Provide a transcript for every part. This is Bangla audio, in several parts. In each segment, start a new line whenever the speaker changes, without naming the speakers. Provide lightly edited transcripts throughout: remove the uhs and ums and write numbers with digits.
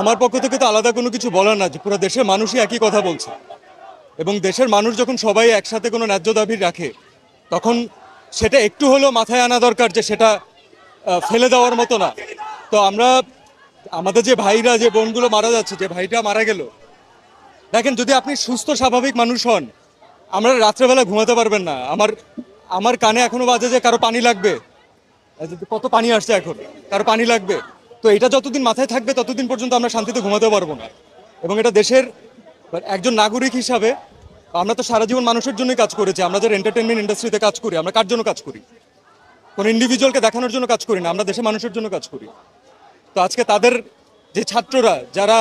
আমার পক্ষ থেকে তো আলাদা কোনো কিছু বলার না, যে পুরো দেশের মানুষই একই কথা বলছে, এবং দেশের মানুষ যখন সবাই একসাথে কোনো ন্যায্য দাবি রাখে, তখন সেটা একটু হলেও মাথায় আনা দরকার যে সেটা ফেলে দেওয়ার মতো না। তো আমরা আমাদের যে ভাইরা, যে বোনগুলো মারা যাচ্ছে, যে ভাইটা মারা গেল, দেখেন, যদি আপনি সুস্থ স্বাভাবিক মানুষ হন, আমরা রাত্রেবেলা ঘুমাতে পারবেন না। আমার আমার কানে এখনো বাজে যে কারো পানি লাগবে, কত পানি আসছে এখন, কারো পানি লাগবে। তো এটা যতদিন মাথায় থাকবে ততদিন পর্যন্ত আমরা শান্তিতে ঘুমাতে পারবো না। এবং এটা দেশের একজন নাগরিক হিসাবে আমরা তো সারা জীবন মানুষের জন্যই কাজ করেছি। আমরা যারা এন্টারটেনমেন্ট ইন্ডাস্ট্রিতে কাজ করি, আমরা কার জন্য কাজ করি? কোনো ইন্ডিভিজুয়ালকে দেখানোর জন্য কাজ করি না, আমরা দেশের মানুষের জন্য কাজ করি। তো আজকে তাদের যে ছাত্ররা, যারা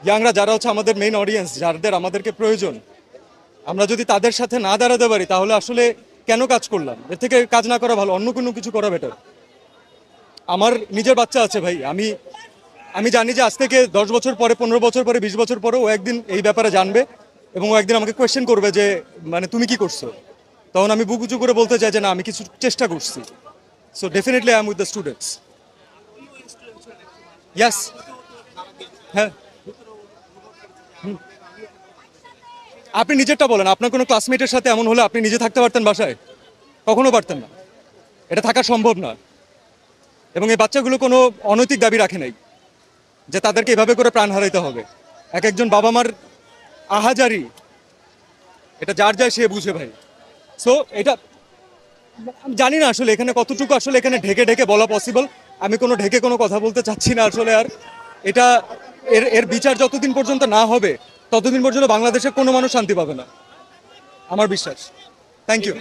ইয়াংরা, যারা হচ্ছে আমাদের মেইন অডিয়েন্স, যাদের আমাদেরকে প্রয়োজন, আমরা যদি তাদের সাথে না দাঁড়াতে পারি, তাহলে আসলে কেন কাজ করলাম? এর থেকে কাজ না করা ভালো, অন্য কোনো কিছু করা বেটার। আমার নিজের বাচ্চা আছে ভাই, আমি আমি জানি যে আজ থেকে 10 বছর পরে, 15 বছর পরে, 20 বছর পরে ও একদিন এই ব্যাপারে জানবে, এবং ও একদিন আমাকে কোয়েশ্চেন করবে যে মানে তুমি কি করছো। তখন আমি বুক উঁচু করে বলতে চাই যে না, আমি কিছু চেষ্টা করছি। So definitely I am with the students. Yes. হ্যাঁ, আপনি নিজেরটা বলেন, আপনার কোনো ক্লাসমেটের সাথে এমন হলে আপনি নিজে থাকতে পারতেন বাসায়? কখনো পারতেন না। এটা থাকা সম্ভব না। এবং এই বাচ্চাগুলো কোনো অনৈতিক দাবি রাখে নাই যে তাদেরকে এভাবে করে প্রাণ হারাইতে হবে। এক একজন বাবা মার আহাজারি, এটা যার যায় সে বুঝে ভাই। সো এটা আমি জানি না আসলে এখানে কতটুকু আসলে এখানে ঢেকে ঢেকে বলা পসিবল। আমি কোনো ঢেকে কোনো কথা বলতে চাচ্ছি না আসলে। আর এটা এর এর বিচার যতদিন পর্যন্ত না হবে, ততদিন পর্যন্ত বাংলাদেশের কোনো মানুষ শান্তি পাবে না, আমার বিশ্বাস। Thank you.